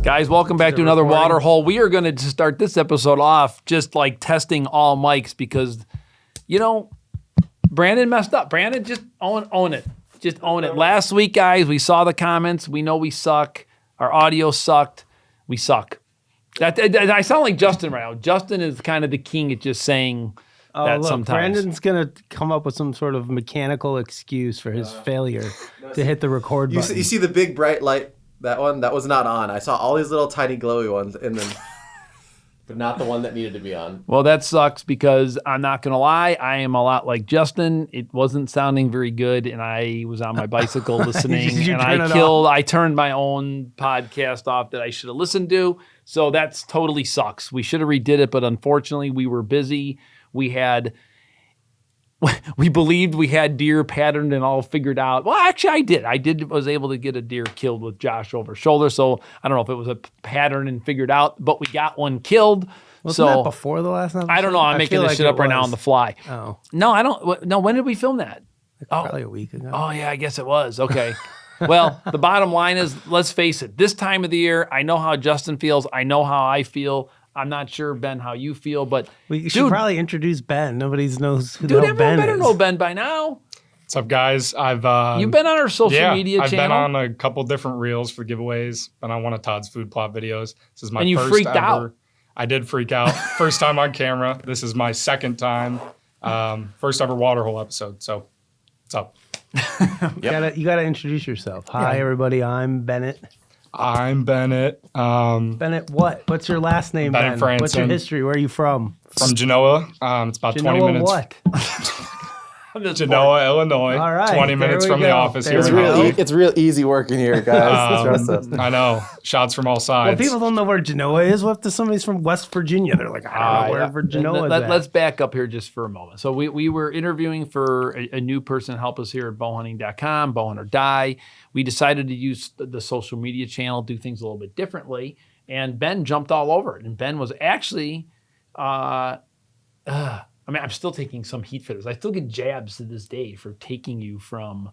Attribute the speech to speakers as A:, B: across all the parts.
A: Guys, welcome back to another Waterhole. We are going to start this episode off just like testing all mics because, you know, Brandon messed up. Brandon, just own it. Just own it. Last week, guys, we saw the comments. We know we suck. Our audio sucked. We suck. I sound like Justin right now. Justin is kind of the king at just saying that
B: look,
A: sometimes.
B: Brandon's going to come up with some sort of mechanical excuse for his failure to hit the record button.
C: You see the big bright light? That one, that was not on. I saw all these little tiny glowy ones in them, but not the one that needed to be on.
A: Well, that sucks because I'm not going to lie. I am a lot like Justin. It wasn't sounding very good, and I was on my bicycle listening, and I turned my own podcast off that I should have listened to. So that's totally sucks. We should have redid it, but unfortunately, we were busy. We believed we had deer patterned and all figured out. Well, actually, I was able to get a deer killed with Josh over shoulder. So I don't know if it was a pattern and figured out, but we got one killed.
B: Wasn't that before the last episode?
A: I don't know. I'm making this shit up right now on the fly.
B: Oh.
A: No, I don't. No, when did we film that?
B: Probably a week ago.
A: Oh, yeah, I guess it was. Okay. Well, the bottom line is, let's face it. This time of the year, I know how Justin feels. I know how I feel. I'm not sure, Ben, how you feel, but
B: we should probably introduce Ben. Nobody knows who the hell Ben is.
A: Everyone better know Ben by now.
D: What's up, guys?
A: You've been on our social media
D: I've
A: channel.
D: I've been on a couple different reels for giveaways. Been on one of Todd's food plot videos. This is my
A: and you
D: first
A: freaked
D: ever.
A: Out.
D: I did freak out. First time on camera. This is my second time. First ever Waterhole episode. So, what's up?
B: You gotta introduce yourself. Hi, everybody. I'm Bennett.
D: I'm Bennett.
B: Bennett, what? What's your last name,
D: Bennett
B: Ben? What's your
D: Franson.
B: history? Where are you from?
D: From Genoa. It's about 20 minutes.
B: What?
D: Genoa, Illinois.
B: All right,
D: 20 minutes from the office here.
C: It's real easy working here, guys. Trust us.
D: I know. Shots from all sides.
B: Well, people don't know where Genoa is. What if somebody's from West Virginia? They're like, I don't know where Genoa is at.
A: Let's back up here just for a moment. So we were interviewing for a new person to help us here at bowhunting.com, Bowhunt or Die. We decided to use the social media channel, do things a little bit differently, and Ben jumped all over it. And Ben was actually... I'm still taking some heat for this. I still get jabs to this day for taking you from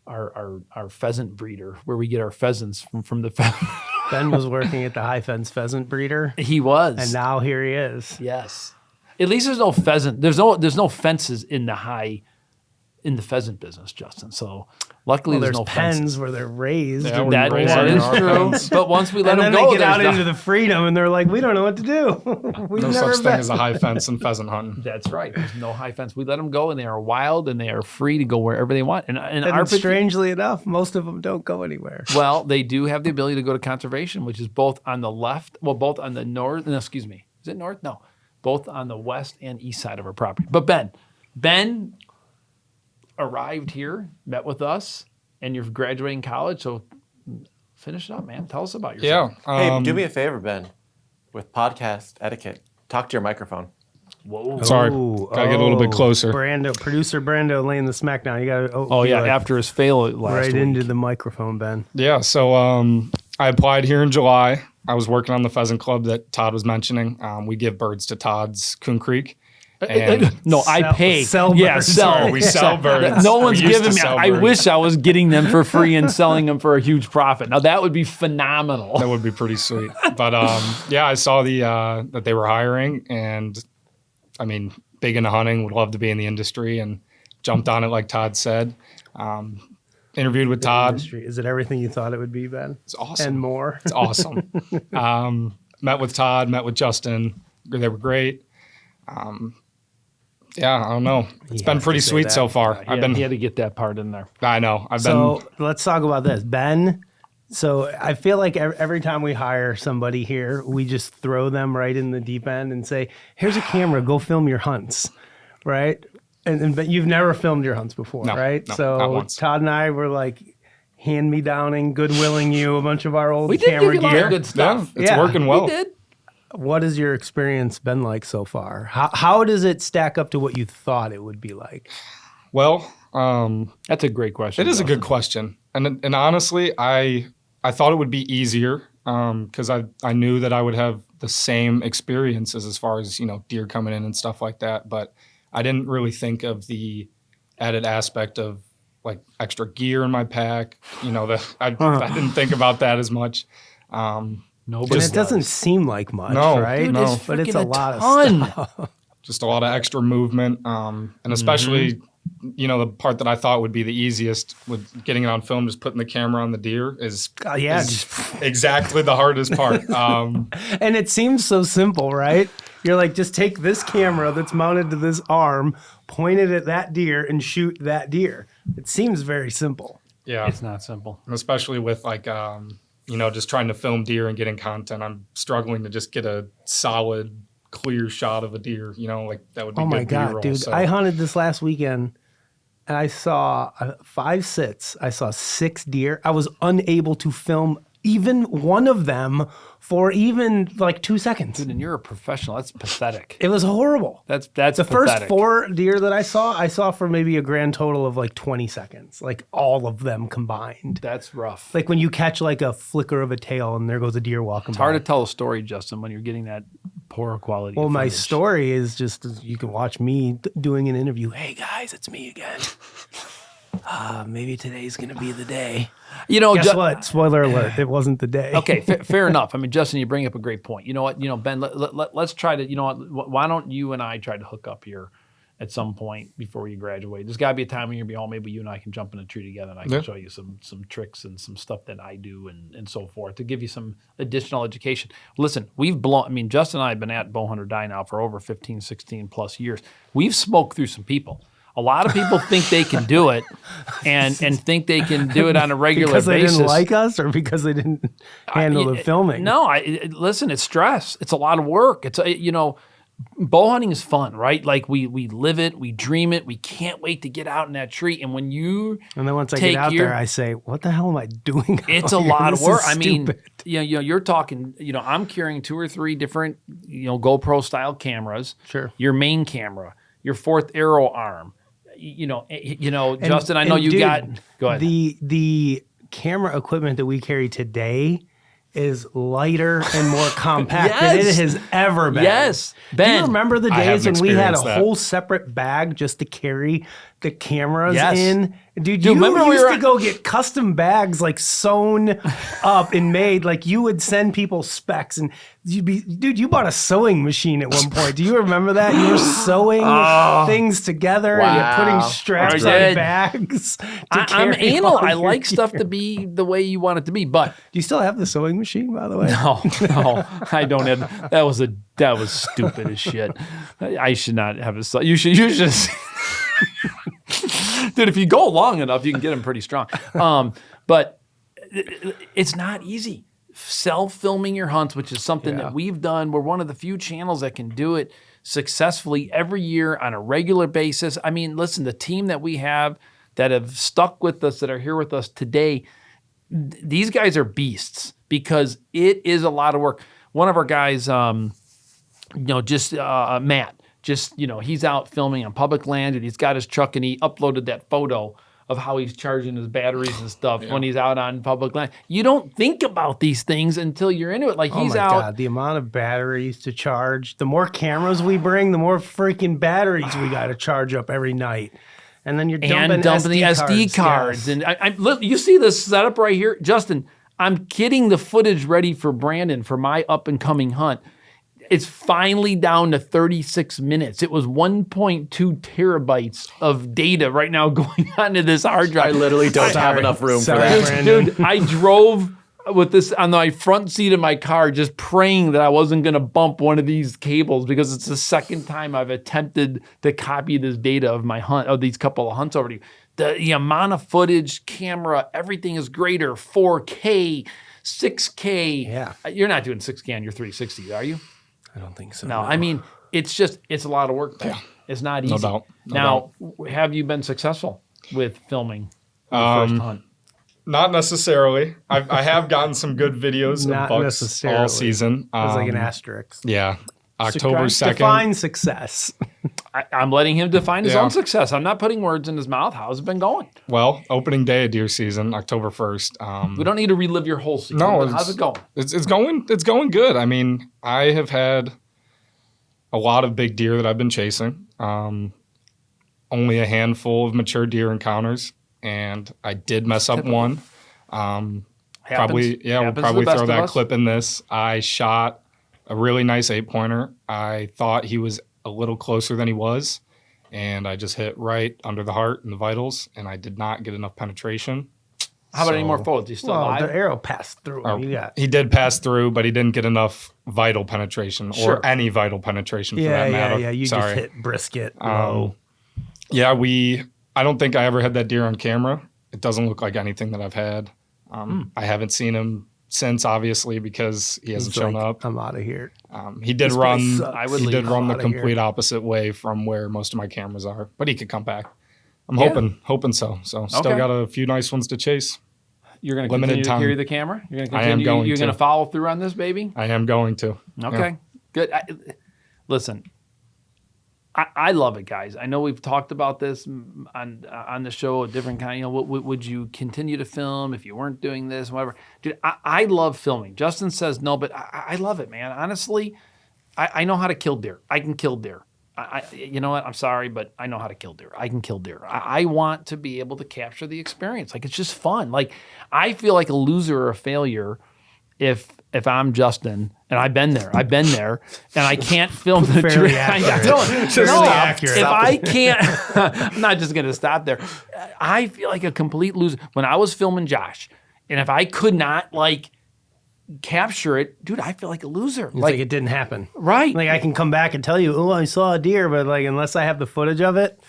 A: our pheasant breeder, where we get our pheasants from the pheasant.
B: Ben was working at the High Fence Pheasant Breeder.
A: He was.
B: And now here he is.
A: Yes. At least there's no pheasant. There's no fences in the pheasant business, Justin. So luckily there's no
B: pens
A: fences.
B: where they're raised.
D: Yeah,
A: That is true. But once we let them go,
B: they get out into the freedom and they're like, we don't know what to do.
D: No such thing as a high fence in pheasant hunting.
A: That's right. There's no high fence. We let them go, and they are wild, and they are free to go wherever they want.
B: And strangely enough, most of them don't go anywhere.
A: Well, they do have the ability to go to conservation, which is both on the left, both on the north. No, excuse me. Is it north? No, both on the west and east side of our property. But Ben arrived here, met with us, and you're graduating college. So finish it up, man. Tell us about yourself.
D: Yeah.
C: Hey, do me a favor, Ben, with podcast etiquette. Talk to your microphone.
A: Whoa.
D: Sorry. Gotta get a little bit closer.
B: Producer Brando laying the smack down. You gotta.
A: After his fail last week.
B: Into the microphone, Ben.
D: Yeah. So I applied here in July. I was working on the pheasant club that Todd was mentioning. We give birds to Todd's Coon Creek.
A: I pay.
B: Sell birds.
A: Yeah, sell.
D: We sell birds.
A: No one's
D: We used
A: giving
D: to
A: me.
D: sell
A: I
D: birds.
A: wish I was getting them for free and selling them for a huge profit. Now that would be phenomenal.
D: That would be pretty sweet. But I saw that they were hiring, and I mean, big into hunting, would love to be in the industry, and jumped on it like Todd said. Interviewed with Todd.
B: Is it everything you thought it would be, Ben?
D: It's awesome.
B: And more.
D: It's awesome. Met with Todd, met with Justin. They were great. I don't know. It's been pretty sweet so far.
A: He had to get that part in there.
D: I know.
B: Let's talk about this, Ben. So I feel like every time we hire somebody here, we just throw them right in the deep end and say, "Here's a camera. Go film your hunts," right? But you've never filmed your hunts before, right?
D: No,
B: so
D: not once.
B: Todd and I were like hand-me-downing, goodwilling you a bunch of our old
A: We did
B: camera
A: give you a lot
B: gear.
A: of good stuff.
D: It's working well.
A: We did.
B: What has your experience been like so far? How does it stack up to what you thought it would be like?
D: Well,
A: that's a great question.
D: It is a good question, and honestly, I thought it would be easier because I knew that I would have the same experiences as far as deer coming in and stuff like that, but I didn't really think of the added aspect of like extra gear in my pack. I didn't think about that as much.
A: Nobody
B: And it doesn't seem like much,
D: No.
B: right?
A: Dude,
D: No.
A: it's
B: But it's
A: freaking
B: a lot of
A: ton.
B: stuff.
D: Just a lot of extra movement, and especially, the part that I thought would be the easiest with getting it on film, just putting the camera on the deer is
B: Yeah,
D: is exactly the hardest part.
B: and it seems so simple, right? You're like, just take this camera that's mounted to this arm, point it at that deer, and shoot that deer. It seems very simple.
D: Yeah,
A: It's not simple.
D: and especially with just trying to film deer and getting content, I'm struggling to just get a solid, clear shot of a deer. That would be
B: Oh my
D: good
B: God,
D: B-roll,
B: dude.
D: so.
B: I hunted this last weekend and I saw 5 sits. I saw 6 deer. I was unable to film even one of them for even like 2 seconds.
A: Dude, and you're a professional. That's pathetic.
B: It was horrible.
A: That's
B: The first
A: pathetic.
B: 4 deer that I saw for maybe a grand total of like 20 seconds, like all of them combined.
A: That's rough.
B: Like when you catch like a flicker of a tail and there goes a deer walking
A: It's
B: by.
A: hard to tell a story, Justin, when you're getting that poor quality.
B: Well,
A: of
B: my
A: footage.
B: story is just you can watch me doing an interview. Hey guys, it's me again. Maybe today's gonna be the day. Guess what? Spoiler alert! It wasn't the day.
A: Okay, fair enough. I mean, Justin, you bring up a great point. You know what? Ben, let's try to. You know what? Why don't you and I try to hook up here at some point before you graduate? There's got to be a time when you'll be home. Maybe you and I can jump in a tree together, and I can show you some tricks and some stuff that I do and so forth to give you some additional education. Listen, we've blown. I mean, Justin and I have been at Bowhunt or Die now for over 15, 16 plus years. We've smoked through some people. A lot of people think they can do it and think they can do it on a regular
B: because they
A: basis.
B: didn't like us, or because they didn't handle the filming.
A: No, listen, it's stress. It's a lot of work. It's bow hunting is fun, right? Like we live it, we dream it. We can't wait to get out in that tree. And when you
B: And then once I get out there, I say, "What the hell am I doing?"
A: it's
B: out
A: a
B: here?
A: lot of
B: This
A: work.
B: is
A: I mean,
B: stupid."
A: you're talking. I'm carrying 2 or 3 different, GoPro style cameras.
B: Sure.
A: Your main camera, your 4th arrow arm. Justin, I know you
B: dude,
A: got. Go ahead.
B: The camera equipment that we carry today is lighter and more compact than it
A: Yes.
B: has ever been.
A: Yes.
B: Do
A: Ben,
B: you remember the
D: I have
B: days when we had a
D: experienced that.
B: whole separate bag just to carry the cameras
A: Yes.
B: in? Dude,
A: Dude,
B: you
A: remember we
B: used
A: were
B: to go get custom bags like sewn up and made. Like you would send people specs and you bought a sewing machine at one point. Do you remember that? You were sewing things together and
C: Wow.
B: putting straps
A: I
B: on
A: did.
B: bags.
A: I'm
B: carry
A: anal.
B: all
A: I
B: your
A: like stuff
B: gear.
A: to be the way you want it to be, but
B: Do you still have the sewing machine, by the way?
A: no, I don't have. That was stupid as shit. I should not have a. You should. Dude, if you go long enough, you can get them pretty strong. But it's not easy. Self-filming your hunts, which is something that we've done. We're one of the few channels that can do it successfully every year on a regular basis. I mean, listen, the team that we have that have stuck with us, that are here with us today, these guys are beasts because it is a lot of work. One of our guys, Matt, he's out filming on public land and he's got his truck and he uploaded that photo of how he's charging his batteries and stuff when he's out on public land. You don't think about these things until you're into it. Like
B: Oh
A: he's
B: my
A: out.
B: God, the amount of batteries to charge. The more cameras we bring, the more freaking batteries we got to charge up every night. And then you're dumping
A: the SD cards.
B: Yes.
A: And look, you see this setup right here? Justin, I'm getting the footage ready for Brandon for my up and coming hunt. It's finally down to 36 minutes. It was 1.2 terabytes of data right now going onto this hard drive.
C: I literally don't have enough room for
B: Sorry,
C: that.
B: Brandon.
A: Dude, I drove with this on my front seat of my car just praying that I wasn't going to bump one of these cables because it's the second time I've attempted to copy this data of my hunt, of these couple of hunts over to you. The amount of footage, camera, everything is greater. 4K, 6K.
B: Yeah.
A: You're not doing 6K on your 360, are you?
B: I don't think so.
A: No, I mean, it's a lot of work. Yeah. It's not easy.
D: No doubt.
A: Now, have you been successful with filming your first hunt?
D: Not necessarily. I have gotten some good videos
B: Not
D: of bucks
B: necessarily.
D: all season.
B: It's like an asterisk.
D: Yeah. October 2nd.
B: Define success.
A: I'm letting him define his
D: Yeah.
A: own success. I'm not putting words in his mouth. How's it been going?
D: Well, opening day of deer season, October 1st.
A: We don't need to relive your whole season.
D: No,
A: but how's it going?
D: It's going good. I mean, I have had a lot of big deer that I've been chasing. Only a handful of mature deer encounters, and I did mess up one. Probably, yeah, we'll
A: Happens to
D: probably
A: the best
D: throw
A: of
D: that
A: us.
D: clip in this. I shot a really nice 8-pointer. I thought he was a little closer than he was, and I just hit right under the heart and the vitals, and I did not get enough penetration.
A: How about any more
D: So-
A: photos? You still
B: Well,
A: alive?
B: the arrow passed through him. You got
D: He did pass through, but he didn't get enough vital penetration
A: Sure.
D: or any vital penetration for
B: yeah,
D: that matter.
B: yeah. You
D: Sorry.
B: just hit brisket low.
D: Yeah, I don't think I ever had that deer on camera. It doesn't look like anything that I've had. I haven't seen him since, obviously, because he hasn't
B: It's
D: shown
B: like,
D: up.
B: I'm out of here.
D: He did
B: This
D: run.
B: place sucks.
A: I would
D: He did
A: leave.
D: run the
B: I'm outta here.
D: complete opposite way from where most of my cameras are, but he could come back. I'm
A: Yeah.
D: hoping so. So still
A: Okay.
D: got a few nice ones to chase.
A: You're going to
D: Limited
A: continue to
D: time.
A: carry the camera? You're going to
D: I am
A: continue?
D: going
A: You're going
D: to.
A: to follow through on this, baby?
D: I am going to.
A: Okay,
D: Yeah.
A: good. Listen, I love it, guys. I know we've talked about this on the show, a different kind. Would you continue to film if you weren't doing this, whatever? Dude, I love filming. Justin says no, but I love it, man. Honestly, I know how to kill deer. I can kill deer. You know what? I'm sorry, but I know how to kill deer. I can kill deer. I want to be able to capture the experience. Like, it's just fun. Like, I feel like a loser or a failure if I'm Justin, and I've been there, and I can't film the
B: Fairly
A: deer.
B: accurate. Fairly accurate.
A: If I can't, I'm not just going to stop there. I feel like a complete loser. When I was filming Josh, and if I could not, like, capture it, dude, I feel like a loser.
B: It's like it didn't happen.
A: Right.
B: Like I can come back and tell you, oh, I saw a deer, but like unless I have the footage of it,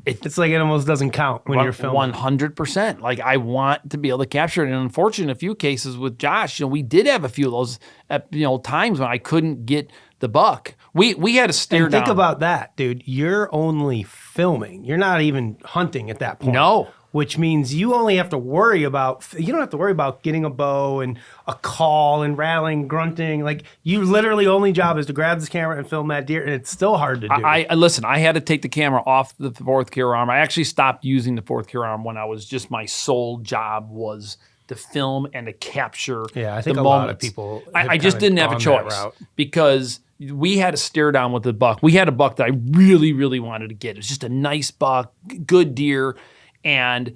B: it's like it almost doesn't count when you're filming.
A: 100%. Like, I want to be able to capture it. And unfortunately, in a few cases with Josh, we did have a few of those, times when I couldn't get the buck. We had to stare
B: And
A: down.
B: think about that, dude. You're only filming. You're not even hunting at that point.
A: No.
B: Which means you only have to worry about, you don't have to worry about getting a bow and a call and rattling, grunting. Like, you literally only job is to grab this camera and film that deer, and it's still hard to do.
A: I listen, I had to take the camera off the fourth cure arm. I actually stopped using the fourth cure arm when I was just, my sole job was to film and to capture
B: Yeah, I think
A: the
B: a lot of
A: moments.
B: people
A: I
B: have
A: just
B: kinda
A: didn't have a
B: gone that
A: choice
B: route.
A: because we had to stare down with the buck. We had a buck that I really, really wanted to get. It was just a nice buck, good deer, and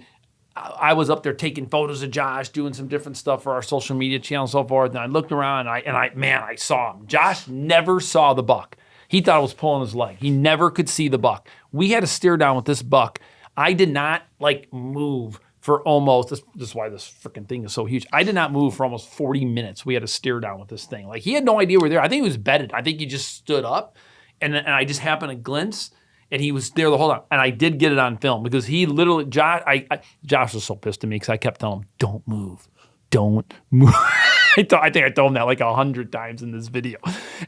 A: I was up there taking photos of Josh, doing some different stuff for our social media channel and so forth. And I looked around and I saw him. Josh never saw the buck. He thought I was pulling his leg. He never could see the buck. We had to stare down with this buck. I did not move for almost, this is why this freaking thing is so huge. I did not move for almost 40 minutes. We had to stare down with this thing. Like, he had no idea we're there. I think he was bedded. I think he just stood up and I just happened to glimpse. And he was there the whole time. And I did get it on film because he literally, Josh was so pissed at me because I kept telling him, don't move. Don't move. I think I told him that like 100 times in this video.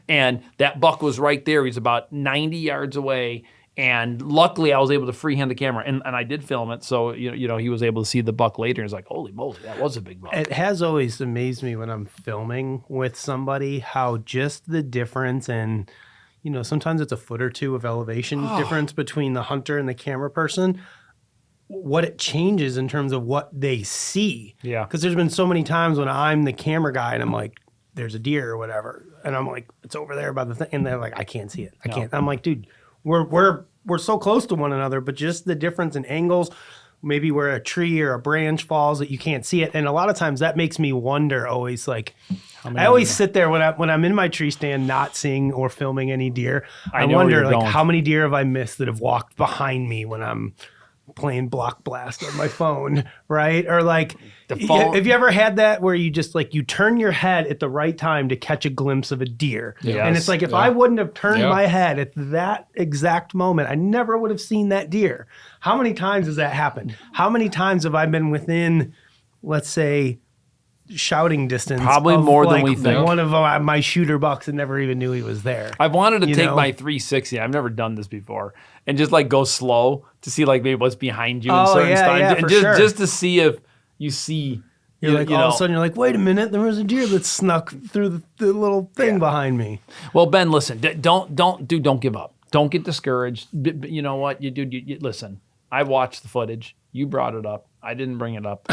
A: And that buck was right there. He's about 90 yards away. And luckily, I was able to freehand the camera. And I did film it. So, he was able to see the buck later. And he's like, holy moly, that was a big buck.
B: It has always amazed me when I'm filming with somebody how just the difference in, sometimes it's a foot or two of elevation difference between the hunter and the camera person, what it changes in terms of what they see.
A: Yeah.
B: Because there's been so many times when I'm the camera guy and I'm like, there's a deer or whatever. And I'm like, it's over there by the thing. And they're like, I can't see it. I can't. I'm like, dude, we're so close to one another, but just the difference in angles, maybe where a tree or a branch falls that you can't see it. And a lot of times that makes me wonder always, like, I always sit there when I'm in my tree stand not seeing or filming any deer. I
A: know where
B: wonder,
A: you're
B: like,
A: going.
B: how many deer have I missed that have walked behind me when I'm playing Block Blast on my phone, right? Or like,
A: phone-
B: have you ever had that where you just you turn your head at the right time to catch a glimpse of a deer?
A: Yes.
B: And it's like, if I wouldn't have turned
D: Yeah.
B: my head at that exact moment, I never would have seen that deer. How many times has that happened? How many times have I been within, let's say, shouting distance?
A: Probably
B: of,
A: more than we think.
B: One of my shooter bucks and never even knew he was there.
A: I've wanted to
B: You
A: take
B: know?
A: my 360. I've never done this before, and just go slow to see maybe what's behind you in
B: Oh,
A: certain
B: yeah,
A: times,
B: yeah,
A: and
B: for
A: just
B: sure.
A: just to see if you see.
B: You're like, all of a sudden, you're like, wait a minute, there was a deer that snuck through the little thing behind me.
A: Well, Ben, listen, don't give up. Don't get discouraged. You know what, you listen. I watched the footage. You brought it up. I didn't bring it up.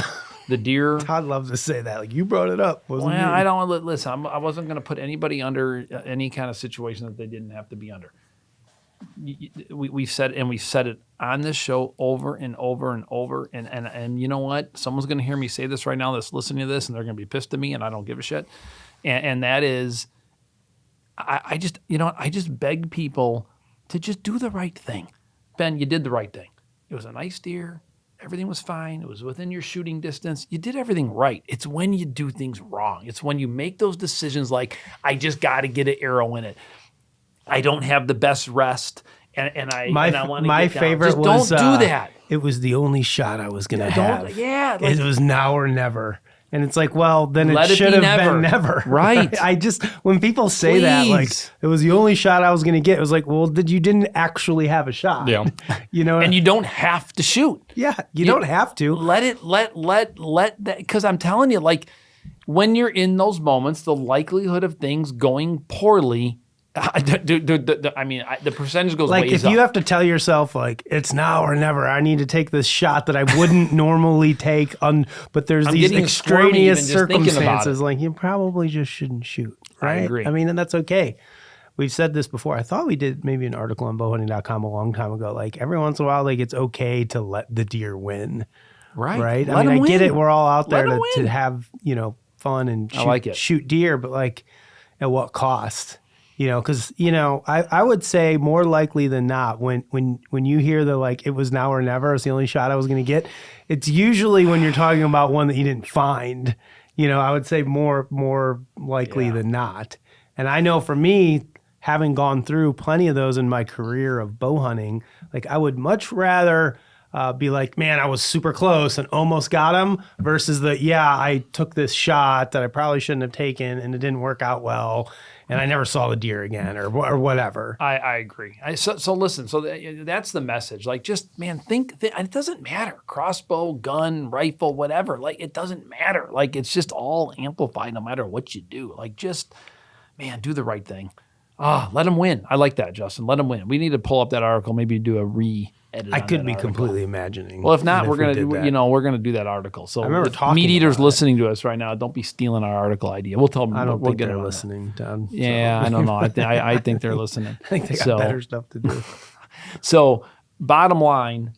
A: The deer.
B: Todd loves to say that. Like, you brought it up, wasn't
A: Well,
B: me?
A: I don't listen. I wasn't going to put anybody under any kind of situation that they didn't have to be under. we've said it on this show over and over and over. And you know what? Someone's going to hear me say this right now that's listening to this, and they're going to be pissed at me, and I don't give a shit. And that is, I just beg people to just do the right thing. Ben, you did the right thing. It was a nice deer. Everything was fine. It was within your shooting distance. You did everything right. It's when you do things wrong. It's when you make those decisions like, I just got to get an arrow in it. I don't have the best rest, and I want to get
B: my
A: down.
B: favorite
A: Just
B: was
A: don't do that.
B: It was the only shot I was gonna have.
A: Yeah,
B: It was now or never. And it's like, well, then it should have been never.
A: Right.
B: I just, when people say that, like, it was the only shot I was going to get, it was like, well, you didn't actually have a shot.
D: Yeah.
B: You know?
A: And you don't have to shoot.
B: Yeah, you don't have to.
A: Let that, because I'm telling you, like, when you're in those moments, the likelihood of things going poorly, the percentage goes
B: like,
A: way
B: if
A: up.
B: you have to tell yourself, like, it's now or never, I need to take this shot that I wouldn't normally take, but there's these extraneous circumstances, like, you probably just shouldn't shoot, right?
A: I agree.
B: I mean, and that's okay. We've said this before. I thought we did maybe an article on bowhunting.com a long time ago. Like, every once in a while, like, it's okay to let the deer win.
A: Right.
B: I mean, I get it. We're all out there
A: Let 'em
B: to
A: win.
B: have, fun and shoot deer, but like, at what cost? Because, I would say more likely than not, when you hear the, like, it was now or never, it's the only shot I was going to get, it's usually when you're talking about one that you didn't find. I would say more likely than not. And I know for me, having gone through plenty of those in my career of bow hunting, like, I would much rather be like, man, I was super close and almost got him, versus I took this shot that I probably shouldn't have taken and it didn't work out well, and I never saw the deer again, or whatever.
A: I agree. So listen, that's the message. Like, just, man, think, it doesn't matter. Crossbow, gun, rifle, whatever. Like, it doesn't matter. Like, it's just all amplified no matter what you do. Like, just, man, do the right thing. Let them win. I like that, Justin. Let them win. We need to pull up that article, maybe do a re-edit.
B: I could be completely imagining.
A: Well, if not, we're
B: we
A: gonna
B: did that.
A: we're gonna do that article. So
B: I remember
A: if
B: talking
A: meat eaters
B: about it.
A: listening to us right now, don't be stealing our article idea. We'll tell them.
B: I don't
A: we'll
B: think
A: get
B: they're
A: it on
B: listening, Tom.
A: there. Yeah, I don't know. I think they're listening.
B: I think they got better stuff to do.
A: So, bottom line,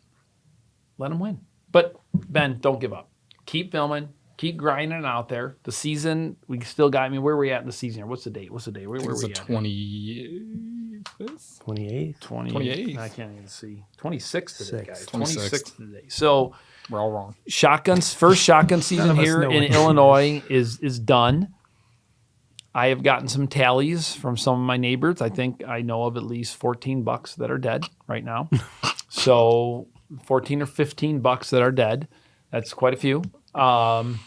A: let them win. But Ben, don't give up. Keep filming. Keep grinding it out there. The season, we still got. I mean, where are we at in the season here? What's the date? Where
D: It's
A: we
D: the
A: at?
D: 25th?
B: 28th?
D: 28th.
A: I can't even see. 26th today, guys.
D: 26th.
A: 26th today. So,
D: We're all wrong.
A: first shotgun season
B: of us
A: here
B: know
A: in
B: what
A: Illinois is done. I have gotten some tallies from some of my neighbors. I think I know of at least 14 bucks that are dead right now. So 14 or 15 bucks that are dead. That's quite a few. I'm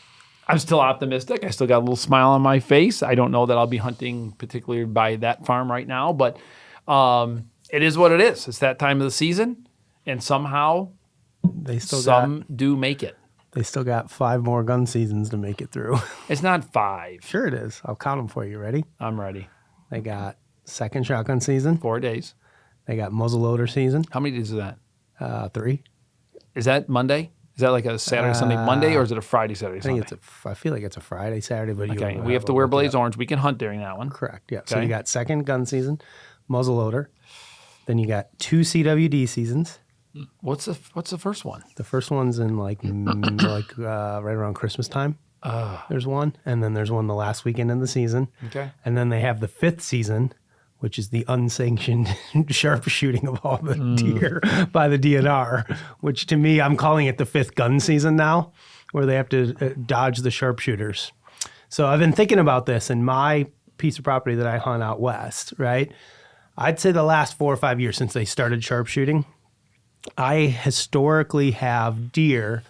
A: still optimistic. I still got a little smile on my face. I don't know that I'll be hunting particularly by that farm right now, but it is what it is. It's that time of the season, and somehow
B: They still
A: do make it.
B: They still got 5 more gun seasons to make it through.
A: It's not 5.
B: Sure it is. I'll count them for you. Ready?
A: I'm ready.
B: They got second shotgun season.
A: 4 days.
B: They got muzzleloader season.
A: How many days is that?
B: 3.
A: Is that Monday? Is that like a Saturday, Sunday, Monday, or is it a Friday, Saturday,
B: I
A: Sunday?
B: think I feel like it's a Friday, Saturday, but
A: Okay,
B: you'll
A: we have to wear blaze orange. We can hunt during that one.
B: Correct. Yeah. So
A: Okay.
B: you got second gun season, muzzleloader. Then you got 2 CWD seasons.
A: What's the first one?
B: The first one's in right around Christmas time. There's one, and then there's one the last weekend in the season.
A: Okay.
B: And then they have the 5th season, which is the unsanctioned sharpshooting of all the deer by the DNR, which to me, I'm calling it the 5th gun season now, where they have to dodge the sharpshooters. So I've been thinking about this in my piece of property that I hunt out west, right? I'd say the last 4 or 5 years since they started sharpshooting, I historically have deer,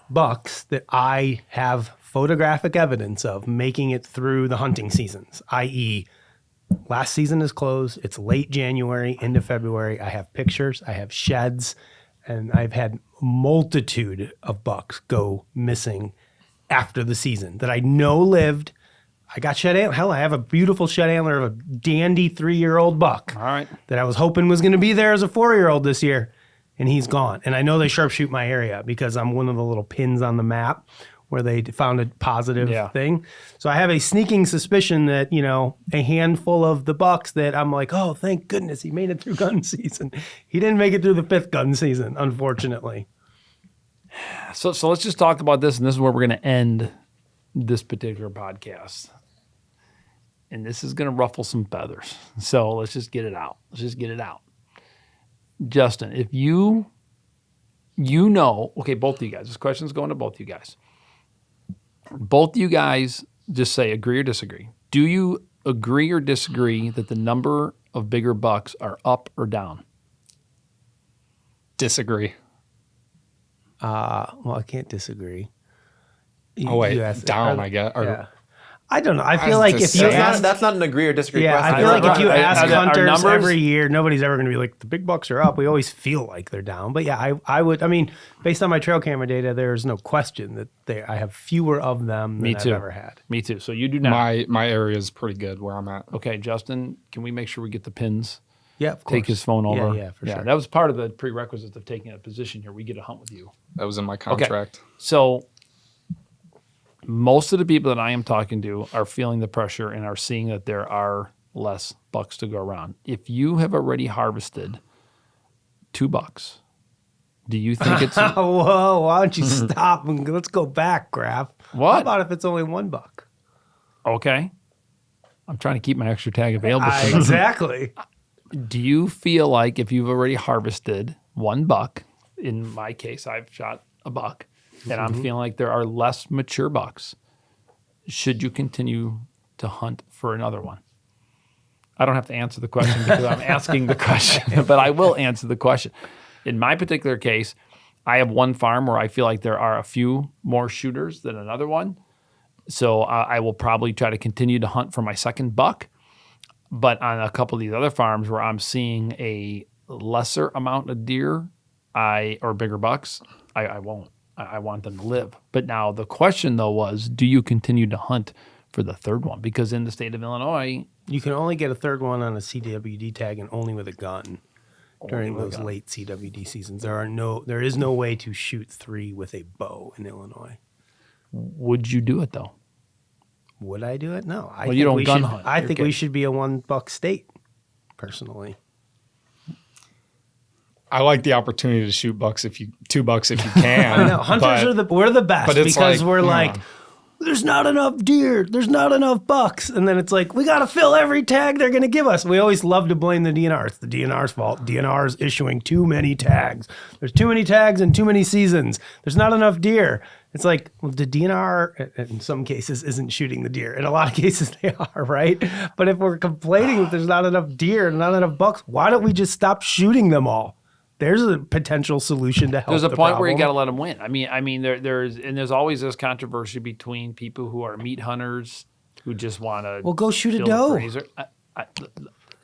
B: bucks, that I have photographic evidence of making it through the hunting seasons, i.e., last season is closed. It's late January into February. I have pictures. I have sheds. And I've had multitude of bucks go missing after the season that I know lived. I got shed antler. Hell, I have a beautiful shed antler of a dandy 3-year-old buck.
A: All right.
B: That I was hoping was going to be there as a 4-year-old this year. And he's gone. And I know they sharpshoot my area because I'm one of the little pins on the map where they found a positive
A: Yeah.
B: thing. So I have a sneaking suspicion that, a handful of the bucks that I'm like, oh, thank goodness he made it through gun season. He didn't make it through the 5th gun season, unfortunately.
A: So let's just talk about this, and this is where we're going to end this particular podcast. And this is going to ruffle some feathers. So let's just get it out. Justin, if you okay, both of you guys, this question's going to both of you guys. Both of you guys just say agree or disagree. Do you agree or disagree that the number of bigger bucks are up or down?
D: Disagree.
B: Well, I can't disagree.
D: Oh, wait,
B: You asked-
D: down, I guess. Or,
B: Yeah. I don't know. I
D: was
B: feel like
D: to
B: if you
D: say-
B: ask,
C: That's not an agree or disagree
B: yeah,
C: question.
B: I feel like if you
A: Right.
B: ask
A: Are
B: hunters
A: numbers-
B: every year, nobody's ever going to be like, the big bucks are up. We always feel like they're down. But yeah, I would, based on my trail camera data, there's no question that I have fewer of them than I've ever had.
A: Me too. So you do not.
D: my area is pretty good where I'm at.
A: Okay, Justin, can we make sure we get the pins?
B: Yeah, of course.
A: Take his phone over.
B: Yeah, for sure.
A: That was part of the prerequisites of taking a position here. We get to hunt with you.
D: That was in my contract.
A: So most of the people that I am talking to are feeling the pressure and are seeing that there are less bucks to go around. If you have already harvested 2 bucks, do you think it's
B: Whoa, why don't you stop and let's go back, Graf.
A: What?
B: How about if it's only $1?
A: okay? I'm trying to keep my extra tag available for you.
B: Exactly.
A: Do you feel like if you've already harvested 1 buck, in my case, I've shot a buck, and I'm feeling like there are less mature bucks, should you continue to hunt for another one? I don't have to answer the question because I'm asking the question, but I will answer the question. In my particular case, I have one farm where I feel like there are a few more shooters than another one. So I will probably try to continue to hunt for my second buck. But on a couple of these other farms where I'm seeing a lesser amount of deer or bigger bucks, I won't. I want them to live. But now the question, though, was, do you continue to hunt for the third one? Because in the state of Illinois,
B: You can only get a third one on a CWD tag and only with a gun during those late CWD seasons. There is no way to shoot 3 with a bow in Illinois.
A: would you do it, though?
B: Would I do it? No.
A: Well, you don't gun hunt.
B: I
A: You're
B: think
A: kidding.
B: we should be a $1 state, personally.
D: I like the opportunity to shoot 2 bucks if you can.
B: I know. Hunters we're the best
D: but it's
B: because
D: like,
B: we're
D: come
B: like,
D: on.
B: there's not enough deer, there's not enough bucks. And then it's like, we got to fill every tag they're going to give us. We always love to blame the DNR. It's the DNR's fault. DNR is issuing too many tags. There's too many tags and too many seasons. There's not enough deer. It's like, well, the DNR in some cases isn't shooting the deer. In a lot of cases they are, right? But if we're complaining that there's not enough deer and not enough bucks, why don't we just stop shooting them all? There's a potential solution to help.
A: There's a
B: the
A: point where you got to
B: problem.
A: let them win. I mean, there's always this controversy between people who are meat hunters who just want to.
B: Well, go shoot a
A: kill the
B: doe.
A: grazer.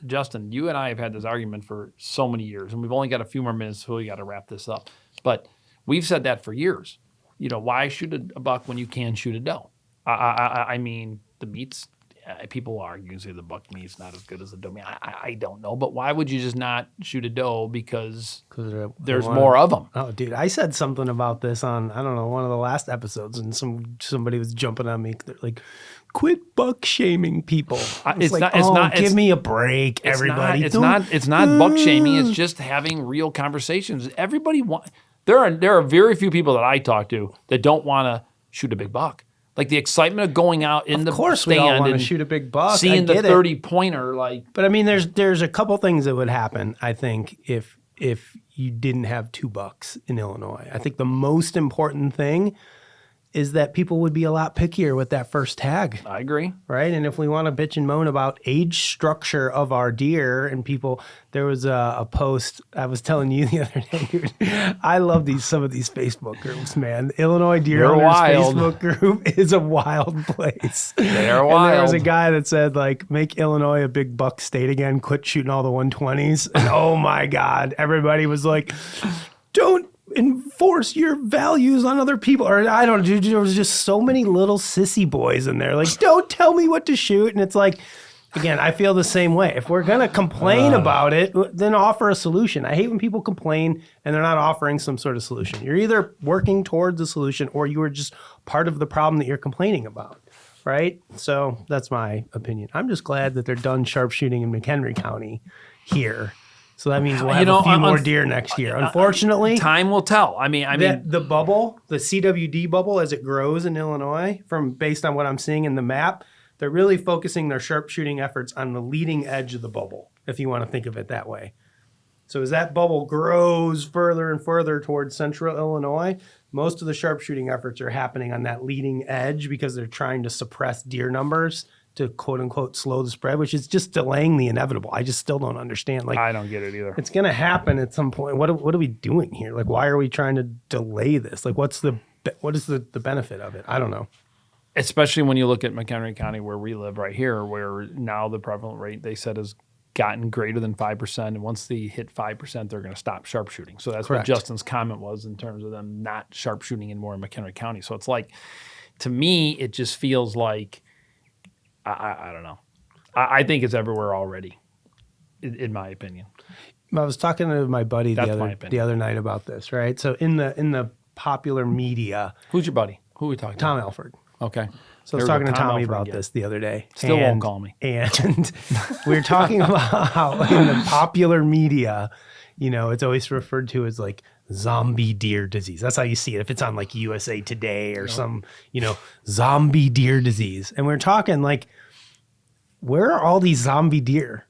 A: Justin, you and I have had this argument for so many years, and we've only got a few more minutes, so we got to wrap this up. But we've said that for years. Why shoot a buck when you can shoot a doe? I mean, the meat's. People argue and say the buck meat's not as good as the doe meat. I don't know, but why would you just not shoot a doe because there's more of them?
B: Oh, dude, I said something about this on, I don't know, one of the last episodes, and somebody was jumping on me. They're like, quit buck shaming people.
A: It's
B: like,
A: not-
B: give me a break, everybody.
A: It's not buck shaming. It's just having real conversations. Everybody there are very few people that I talk to that don't want to shoot a big buck. Like the excitement of going out in the
B: Of course, we all
A: stand
B: want to
A: and
B: shoot a big buck. I
A: seeing the
B: get it.
A: 30-pointer, like.
B: But I mean, there's a couple things that would happen, I think, if you didn't have 2 bucks in Illinois. I think the most important thing is that people would be a lot pickier with that first tag.
A: I agree.
B: Right. And if we want to bitch and moan about age structure of our deer and people, there was a post I was telling you the other day, dude, I love some of these Facebook groups, man. The Illinois Deer
A: They're
B: Hunters
A: wild.
B: Facebook group is a wild place.
A: They're
B: And there was a
A: wild.
B: guy that said, like, make Illinois a big buck state again, quit shooting all the 120s. And oh my God, everybody was like, don't enforce your values on other people. Or I don't know, there was just so many little sissy boys in there. Like, don't tell me what to shoot. And it's like, Again, I feel the same way. If we're going to complain about it, then offer a solution. I hate when people complain and they're not offering some sort of solution. You're either working towards a solution or you are just part of the problem that you're complaining about, right? So that's my opinion. I'm just glad that they're done sharpshooting in McHenry County here. So that means we'll have a few more deer next year. Unfortunately,
A: time will tell. I mean,
B: the bubble, the CWD bubble, as it grows in Illinois, based on what I'm seeing in the map, they're really focusing their sharpshooting efforts on the leading edge of the bubble, if you want to think of it that way. So as that bubble grows further and further towards central Illinois, most of the sharpshooting efforts are happening on that leading edge because they're trying to suppress deer numbers to quote unquote slow the spread, which is just delaying the inevitable. I just still don't understand. Like,
A: I don't get it either.
B: It's going to happen at some point. What are we doing here? Like, why are we trying to delay this? Like, what is the benefit of it? I don't know.
A: Especially when you look at McHenry County, where we live right here, where now the prevalent rate, they said, has gotten greater than 5%. And once they hit 5%, they're going to stop sharpshooting. So that's
B: Correct.
A: what Justin's comment was in terms of them not sharpshooting anymore in McHenry County. So it's like, to me, it just feels like, I don't know. I think it's everywhere already, in my opinion.
B: I was talking to my buddy
A: That's
B: the
A: my
B: other night about this, right? So in the popular media,
A: Who's your buddy? Who are we talking
B: Tom
A: to?
B: Alford.
A: Okay.
B: So I was talking to Tommy about this the other day.
A: Still won't call me.
B: And we were talking about how in the popular media, it's always referred to as like zombie deer disease. That's how you see it. If it's on like USA Today or some, zombie deer disease. And we're talking like, where are all these zombie deer?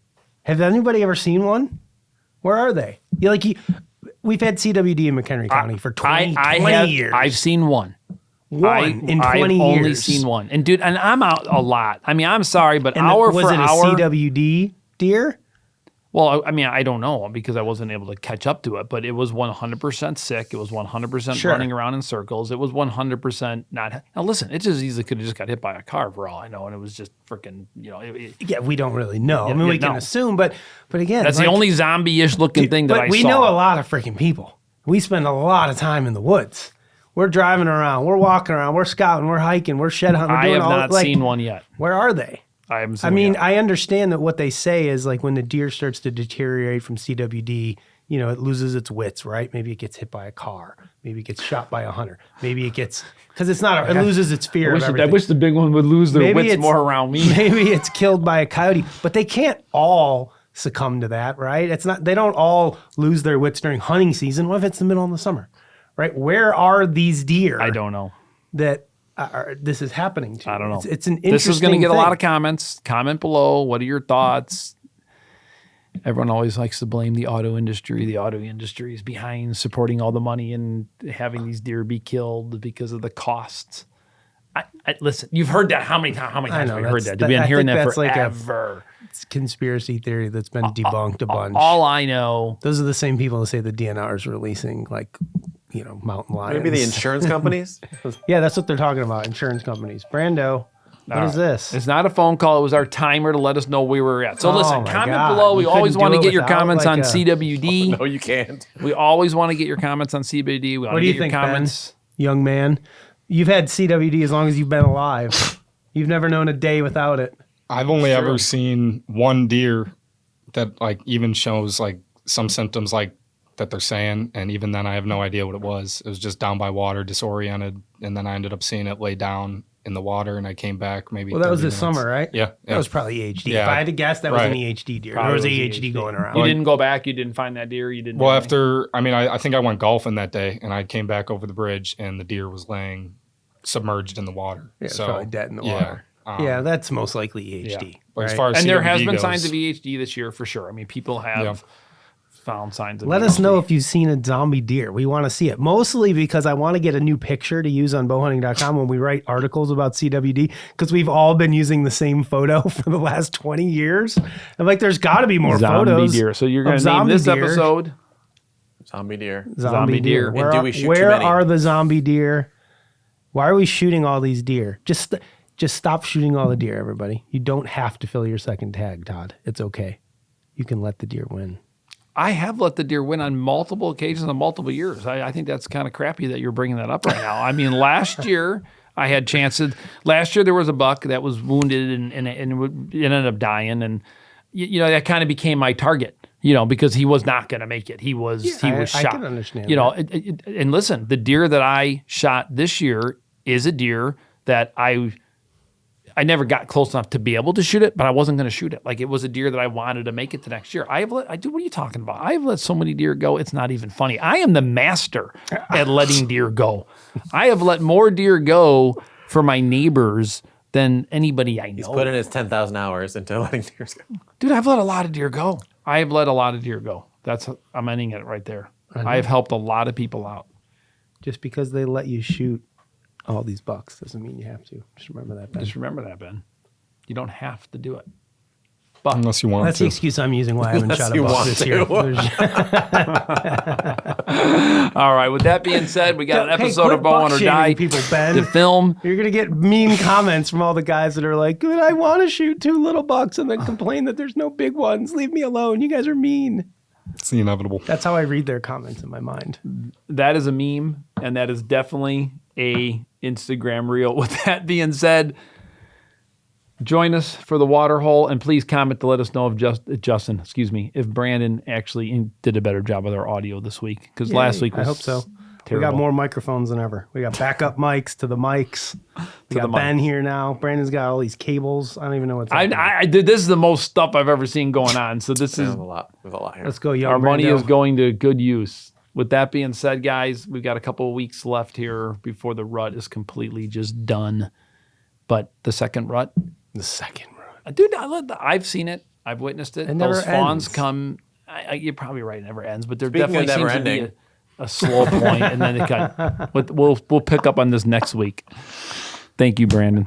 B: Have anybody ever seen one? Where are they? We've had CWD in McHenry County for 20 years.
A: I've seen one.
B: In 20
A: I've
B: years.
A: only seen one. And dude, and I'm out a lot. I mean, I'm sorry, but
B: And
A: hour
B: was
A: for
B: it a
A: hour.
B: CWD deer?
A: Well, I mean, I don't know because I wasn't able to catch up to it, but it was 100% sick. It was 100%
B: Sure.
A: running around in circles. It was 100% not. Now, listen, it just easily could have just got hit by a car for all I know, and it was just freaking,
B: Yeah, we don't really know.
A: Yeah,
B: I mean, we
A: yeah,
B: can
A: no.
B: assume, but again,
A: that's the only zombie-ish looking thing that I saw.
B: But we know a lot of freaking people. We spend a lot of time in the woods. We're driving around. We're walking around. We're scouting. We're hiking. We're shed hunting.
A: I have not seen one yet.
B: Where are they?
A: I haven't seen
B: I
A: one
B: mean,
A: yet.
B: I understand that what they say is like when the deer starts to deteriorate from CWD, it loses its wits, right? Maybe it gets hit by a car. Maybe it gets shot by a hunter. Maybe it gets, because it loses its fear of everything.
A: I wish the big one would lose their
B: Maybe
A: wits
B: it's-
A: more around me.
B: Maybe it's killed by a coyote, but they can't all succumb to that, right? They don't all lose their wits during hunting season. What if it's the middle of the summer, right? Where are these deer?
A: I don't know.
B: That this is happening to.
A: I don't know.
B: It's an interesting
A: This is going to get a
B: thing.
A: lot of comments. Comment below. What are your thoughts? Everyone always likes to blame the auto industry. The auto industry is behind supporting all the money and having these deer be killed because of the costs. Listen, you've heard that how many times?
B: I know,
A: have we heard that?
B: that's-
A: We've been
B: I
A: hearing
B: think
A: that
B: that's like a-
A: forever.
B: It's a conspiracy theory that's been debunked a bunch.
A: All I know,
B: Those are the same people that say the DNR is releasing mountain lions.
C: Maybe the insurance companies.
B: Yeah, that's what they're talking about. Insurance companies. Brando, what is this?
A: it's not a phone call. It was our timer to let us know where we were at. So
B: Oh
A: listen,
B: my
A: comment
B: God.
A: below. We
B: You
A: always
B: couldn't
A: want
B: do
A: to
B: it
A: get your
B: without,
A: comments
B: like,
A: on
B: a-
A: CWD.
C: No, you can't.
A: We always want to get your comments on CBD. We want
B: What
A: to
B: do you
A: get your
B: think,
A: comments.
B: Ben? Young man, you've had CWD as long as you've been alive. You've never known a day without it.
D: I've only ever seen one deer that like even shows like some symptoms like that they're saying, and even then I have no idea what it was. It was just down by water, disoriented, and then I ended up seeing it lay down in the water, and I came back maybe.
B: Well, that was
D: 30
B: this
D: minutes.
B: summer, right?
D: Yeah,
B: That was probably EHD.
D: Yeah.
B: If I had to guess, that was an
D: Right.
B: EHD deer.
A: Probably
B: There was
A: was
B: EHD going around.
A: You didn't go back. You didn't find that deer. You didn't.
D: Well,
A: do anything?
D: after I think I went golfing that day, and I came back over the bridge, and the deer was laying submerged in the water.
B: Yeah, it's
D: so
B: probably dead in the
D: yeah,
B: water. Yeah, that's most likely EHD.
D: But as
B: right?
D: far as
A: And there has
D: CWD
A: been
D: goes,
A: signs of EHD this year for sure. I mean, people have found signs of
B: Let
A: EHD.
B: us know if you've seen a zombie deer. We want to see it. Mostly because I want to get a new picture to use on bowhunting.com when we write articles about CWD, because we've all been using the same photo for the last 20 years. And like, there's got to be more
A: zombie
B: photos.
A: deer. So you're going
B: of
A: to name
B: zombie
A: this
B: deer.
A: episode
C: Zombie deer.
A: Zombie deer.
B: Where,
C: And do
B: are,
C: we shoot too
B: where
C: many?
B: are the zombie deer? Why are we shooting all these deer? Just stop shooting all the deer, everybody. You don't have to fill your second tag, Todd. It's okay. You can let the deer win.
A: I have let the deer win on multiple occasions on multiple years. I think that's kind of crappy that you're bringing that up right now. I mean, last year I had chances. Last year there was a buck that was wounded and it ended up dying, and that kind of became my target. Because he was not going to make it. He was shot.
B: I can understand.
A: And listen, the deer that I shot this year is a deer that I never got close enough to be able to shoot it, but I wasn't going to shoot it. Like, it was a deer that I wanted to make it the next year. What are you talking about? I have let so many deer go. It's not even funny. I am the master at letting deer go. I have let more deer go for my neighbors than anybody I know.
C: He's put in his 10,000 hours into letting deer go.
A: Dude, I've let a lot of deer go. I have let a lot of deer go. I'm ending it right there. I have helped a lot of people out.
B: Just because they let you shoot all these bucks doesn't mean you have to. Just remember that, Ben.
A: Just remember that, Ben. You don't have to do it. But
D: Unless you want
B: That's
D: to.
B: the excuse I'm using why I haven't shot a buck this year.
A: all right. With that being said, we got an
B: Hey,
A: episode
B: quit
A: of Bowhunt or
B: buck-shaming
A: Die
B: people, Ben.
A: to film.
B: You're going to get mean comments from all the guys that are like, "Good, I want to shoot 2 little bucks and then complain that there's no big ones. Leave me alone. You guys are mean."
D: It's the inevitable.
B: That's how I read their comments in my mind.
A: That is a meme, and that is definitely a Instagram reel. With that being said, join us for the Waterhole, and please comment to let us know if Brandon actually did a better job with our audio this week, because last week was
B: I hope so.
A: terrible.
B: We got more microphones than ever. We got backup mics to the mics. We got Ben here now. Brandon's got all these cables. I don't even know what's happening.
A: This is the most stuff I've ever seen going on. So this is
C: There's a lot here.
B: Let's go, young
A: our money
B: Brando.
A: is going to good use. With that being said, guys, we've got a couple of weeks left here before the rut is completely just done. But the second rut,
B: The second run.
A: dude, I've seen it. I've witnessed it.
B: It never
A: Those fawns
B: ends.
A: come. You're probably right. It never ends. But there
C: Speaking of
A: definitely
C: never
A: seems to
C: ending.
A: be a slow point, and then it got. We'll pick up on this next week. Thank you, Brandon.